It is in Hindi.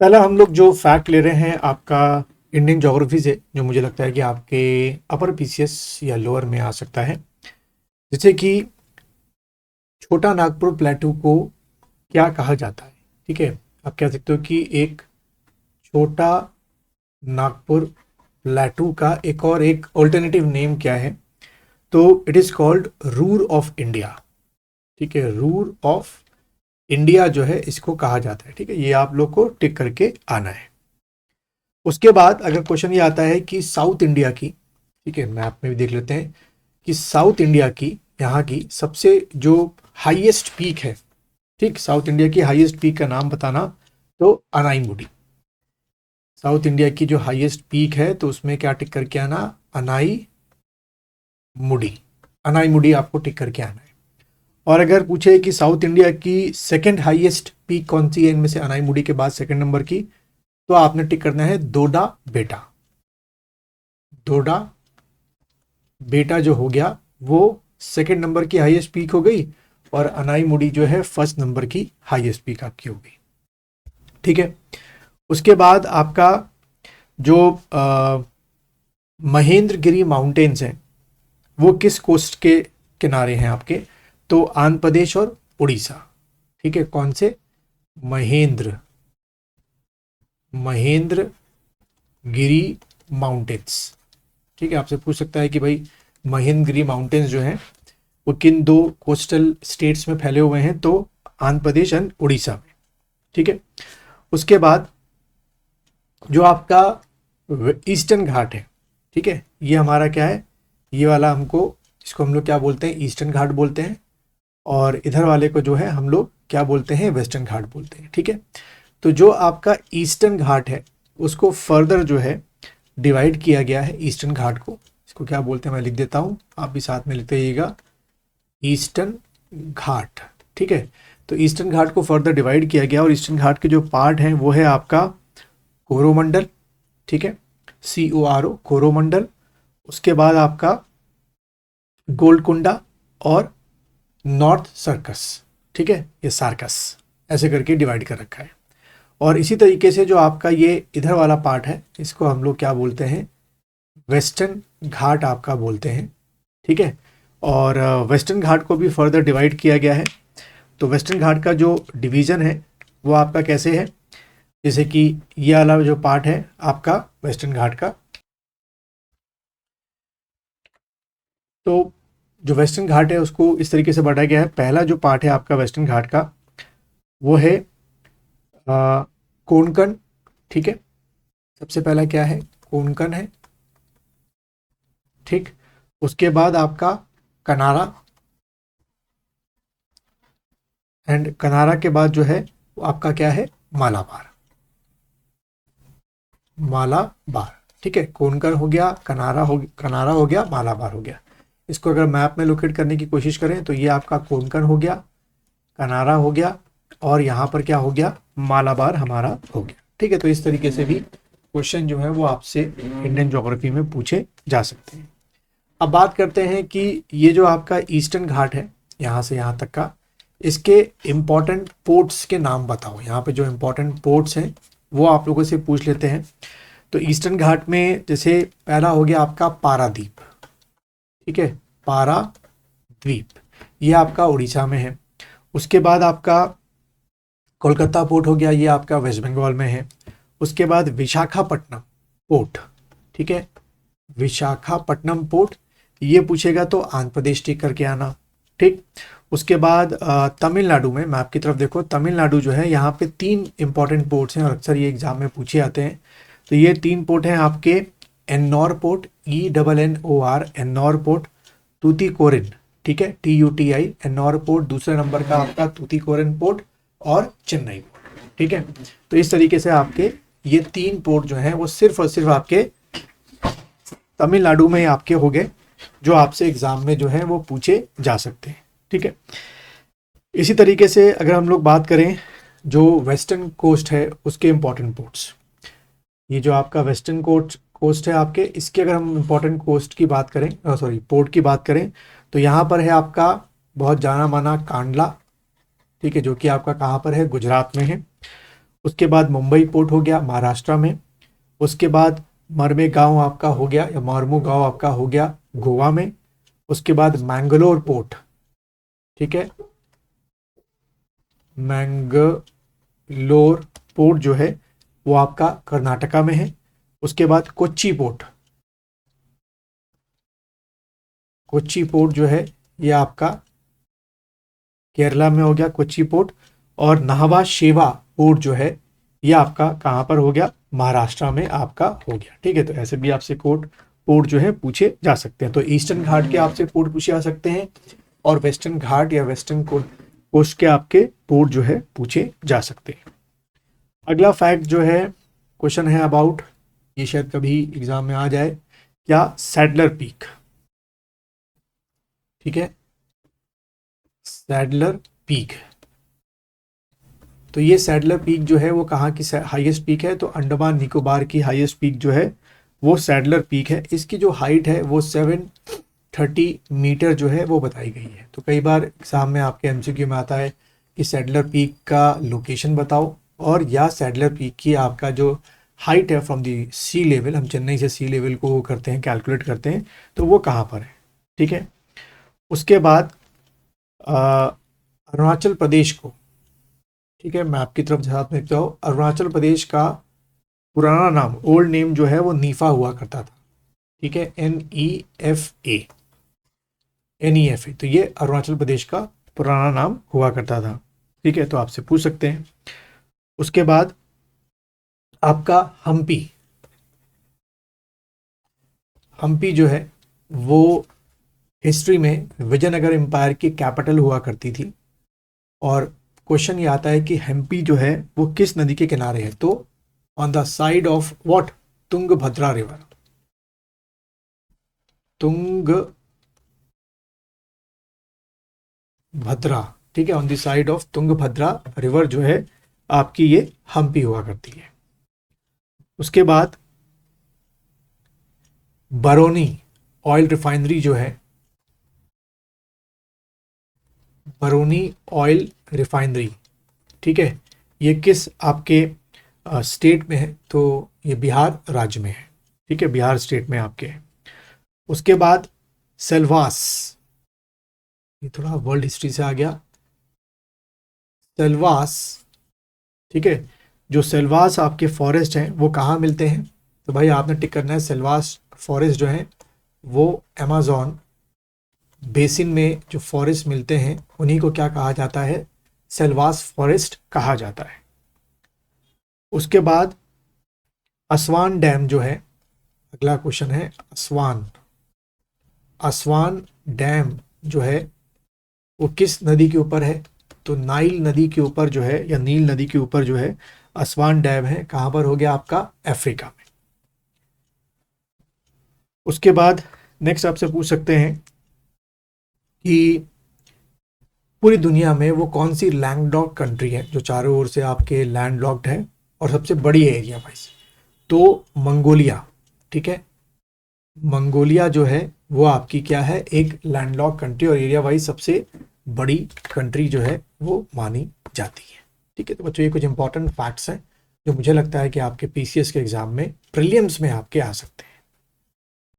पहला हम लोग जो फैक्ट ले रहे हैं आपका इंडियन ज्योग्राफी से, जो मुझे लगता है कि आपके अपर पीसीएस या लोअर में आ सकता है। जैसे कि छोटा नागपुर प्लेटू को क्या कहा जाता है। ठीक है, आप कह सकते हो कि एक छोटा नागपुर प्लेटू का एक ऑल्टरनेटिव नेम क्या है, तो it is called Ruhr of India. ठीक है, रूर ऑफ इंडिया जो है इसको कहा जाता है। ठीक है, ये आप लोग को टिक करके आना है। उसके बाद अगर क्वेश्चन ये आता है कि साउथ इंडिया की, ठीक है, मैप में भी देख लेते हैं कि साउथ इंडिया की यहाँ की सबसे जो हाईएस्ट पीक है, ठीक, साउथ इंडिया की हाईएस्ट पीक का नाम बताना। तो अनाईमुडी, साउथ इंडिया की जो हाईएस्ट पीक है तो उसमें क्या टिक करके आना, अनाई मुडी। अनाई मुडी आपको टिक करके आना है। और अगर पूछे कि साउथ इंडिया की सेकंड हाईएस्ट पीक कौन सी है इनमें से, अनाई मुडी के बाद सेकंड नंबर की, तो आपने टिक करना है दोडा बेटा। दोडा बेटा जो हो गया वो सेकंड नंबर की हाईएस्ट पीक हो गई, और अनाई मुडी जो है फर्स्ट नंबर की हाईएस्ट पीक आपकी हो गई। ठीक है, उसके बाद आपका जो महेंद्रगिरी माउंटेन्स हैं वो किस कोस्ट के किनारे हैं आपके, तो आंध्र प्रदेश और उड़ीसा। ठीक है, कौन से, महेंद्र गिरी माउंटेन्स। ठीक है, आपसे पूछ सकता है कि भाई महेंद्रगिरी माउंटेन्स जो हैं वो किन दो कोस्टल स्टेट्स में फैले हुए हैं, तो आंध्र प्रदेश एंड उड़ीसा में। ठीक है, उसके बाद जो आपका ईस्टर्न घाट है, ठीक है, ये हमारा क्या है, ये वाला हमको, इसको हम लोग क्या बोलते हैं, ईस्टर्न घाट बोलते हैं। और इधर वाले को जो है हम लोग क्या बोलते हैं, वेस्टर्न घाट बोलते हैं। ठीक है, तो जो आपका ईस्टर्न घाट है उसको फर्दर जो है डिवाइड किया गया है। ईस्टर्न घाट को, इसको क्या बोलते हैं मैं लिख देता हूँ, आप भी साथ में लिखते रहिएगा, ईस्टर्न घाट। ठीक है, तो ईस्टर्न घाट को फर्दर डिवाइड किया गया, और ईस्टर्न घाट के जो पार्ट हैं वो है आपका कोरोमंडल। ठीक है, CORO, कोरोमंडल। उसके बाद आपका गोलकुंडा और नॉर्थ सर्कस। ठीक है, ये सार्कस ऐसे करके डिवाइड कर रखा है। और इसी तरीके से जो आपका ये इधर वाला पार्ट है इसको हम लोग क्या बोलते हैं, वेस्टर्न घाट आपका बोलते हैं। ठीक है, और वेस्टर्न घाट को भी फर्दर डिवाइड किया गया है। तो वेस्टर्न घाट का जो डिवीज़न है वो आपका कैसे है, जैसे कि ये वाला जो पार्ट है आपका वेस्टर्न घाट का, तो जो वेस्टर्न घाट है उसको इस तरीके से बांटा गया है। पहला जो पार्ट है आपका वेस्टर्न घाट का वो है कोंकण। ठीक है, सबसे पहला क्या है, कोंकण है। ठीक, उसके बाद आपका कनारा, एंड कनारा के बाद जो है वो आपका क्या है, मालाबार। मालाबार, ठीक है, कोंकण हो गया, कनारा हो गया, मालाबार हो गया। इसको अगर मैप में लोकेट करने की कोशिश करें तो ये आपका कोंकण हो गया, कनारा हो गया, और यहाँ पर क्या हो गया, मालाबार हमारा हो गया। ठीक है, तो इस तरीके से भी क्वेश्चन जो है वो आपसे इंडियन ज्योग्राफी में पूछे जा सकते हैं। अब बात करते हैं कि ये जो आपका ईस्टर्न घाट है यहाँ से यहाँ तक का, इसके इम्पॉर्टेंट पोर्ट्स के नाम बताओ। यहाँ पे जो इम्पॉर्टेंट पोर्ट्स हैं वो आप लोगों से पूछ लेते हैं। तो ईस्टर्न घाट में जैसे पहला हो गया आपका पारादीप। ठीक है, पाराद्वीप, ये आपका उड़ीसा में है। उसके बाद आपका कोलकाता पोर्ट हो गया, ये आपका वेस्ट बंगाल में है। उसके बाद विशाखापट्टनम पोर्ट, ठीक है, विशाखापट्टनम पोर्ट, ये पूछेगा तो आंध्र प्रदेश टिक करके आना। ठीक, उसके बाद तमिलनाडु में, मैप की तरफ देखो, तमिलनाडु जो है यहाँ पे 3 इंपॉर्टेंट पोर्ट्स हैं और अक्सर ये एग्जाम में पूछे आते हैं। तो ये 3 पोर्ट हैं आपके, Ennore port, ENNOR, Ennore port, Tuticorin, ठीक है, TUTI, एन्नौर पोर्ट, दूसरे नंबर का आपका तूतीकोरिन पोर्ट, और चेन्नई पोर्ट। ठीक है, तो इस तरीके से आपके ये 3 पोर्ट जो हैं वो सिर्फ और सिर्फ आपके तमिलनाडु में आपके हो गए, जो आपसे एग्जाम में जो है वो पूछे जा सकते हैं। ठीक है, इसी तरीके से अगर हम लोग बात करें जो वेस्टर्न कोस्ट है उसके इंपॉर्टेंट पोर्ट्स, ये जो आपका वेस्टर्न कोस्ट है आपके, इसके अगर हम इंपॉर्टेंट कोस्ट की बात करें, सॉरी पोर्ट की बात करें, तो यहाँ पर है आपका बहुत जाना माना कांडला। ठीक है, जो कि आपका कहाँ पर है, गुजरात में है। उसके बाद मुंबई पोर्ट हो गया महाराष्ट्र में। उसके बाद मरमेगांव आपका हो गया या मार्मुगांव आपका हो गया गोवा में। उसके बाद मैंगलोर पोर्ट, ठीक है, मैंगलोर पोर्ट जो है वो आपका कर्नाटका में है। उसके बाद कोच्चि पोर्ट, कोच्चि पोर्ट जो है ये आपका केरला में हो गया कोच्चि पोर्ट। और नाहवा शेवा पोर्ट जो है ये आपका कहाँ पर हो गया, महाराष्ट्र में आपका हो गया। ठीक है, तो ऐसे भी आपसे पोर्ट जो है पूछे जा सकते हैं। तो ईस्टर्न घाट के आपसे पोर्ट पूछे जा सकते हैं और वेस्टर्न घाट या वेस्टर्न कोस्ट के आपके पोर्ट जो है पूछे जा सकते हैं। अगला फैक्ट जो है, क्वेश्चन है अबाउट, ये शायद कभी एग्जाम में आ जाए, क्या सैडलर पीक, ठीक है, सैडलर पीक। तो ये सैडलर पीक जो है वो कहाँ की हाईएस्ट पीक है, तो अंडमान निकोबार की हाईएस्ट पीक जो है वो सैडलर पीक है। इसकी जो हाइट है वो 730 मीटर जो है वो बताई गई है। तो कई बार एग्जाम में आपके एमसीक्यू में आता है कि सैडलर पीक का लोकेशन बताओ और या सैडलर पीक की आपका जो हाइट है फ्रॉम दी सी लेवल, हम चेन्नई से सी लेवल को करते हैं, कैलकुलेट करते हैं, तो वो कहाँ पर है। ठीक है, उसके बाद अरुणाचल प्रदेश को, ठीक है, मैप की तरफ साथ में देखता हूँ, अरुणाचल प्रदेश का पुराना नाम, ओल्ड नेम जो है वो नीफा हुआ करता था। ठीक है, NEFA, तो ये अरुणाचल प्रदेश का पुराना नाम हुआ करता था। ठीक है, तो आपसे पूछ सकते हैं। उसके बाद आपका हम्पी जो है वो हिस्ट्री में विजयनगर एम्पायर की कैपिटल हुआ करती थी। और क्वेश्चन ये आता है कि हम्पी जो है वो किस नदी के किनारे है, तो on the side of what, Tungabhadra river, Tungabhadra, ठीक है, on the side of Tungabhadra river जो है आपकी ये हम्पी हुआ करती है। उसके बाद बरौनी ऑयल रिफाइनरी जो है, बरौनी ऑयल रिफाइनरी, ठीक है, ये किस आपके स्टेट में है, तो ये बिहार राज्य में है। ठीक है, बिहार स्टेट में आपके है। उसके बाद सेल्वास, ये थोड़ा वर्ल्ड हिस्ट्री से आ गया, सेल्वास, ठीक है, जो सेल्वास आपके फॉरेस्ट हैं वो कहाँ मिलते हैं, तो भाई आपने टिक करना है, सेल्वास फॉरेस्ट जो है वो अमेज़न बेसिन में जो फॉरेस्ट मिलते हैं उन्हीं को क्या कहा जाता है, सेल्वास फॉरेस्ट कहा जाता है। उसके बाद असवान डैम जो है, अगला क्वेश्चन है असवान डैम जो है वो किस नदी के ऊपर है, तो नाइल नदी के ऊपर जो है या नील नदी के ऊपर जो है असवान डैम है, कहाँ पर हो गया आपका, अफ्रीका में। उसके बाद नेक्स्ट आपसे पूछ सकते हैं कि पूरी दुनिया में वो कौन सी लैंडलॉक्ड कंट्री है जो चारों ओर से आपके लैंडलॉक्ड है और सबसे बड़ी है एरिया वाइज, तो मंगोलिया। ठीक है, मंगोलिया जो है वो आपकी क्या है, एक लैंडलॉक्ड कंट्री और एरिया वाइज सबसे बड़ी कंट्री जो है वो मानी जाती है। ठीक है, तो बच्चों ये कुछ इंपॉर्टेंट फैक्ट्स हैं जो मुझे लगता है कि आपके PCS के एग्जाम में, प्रीलिम्स में आपके आ सकते हैं।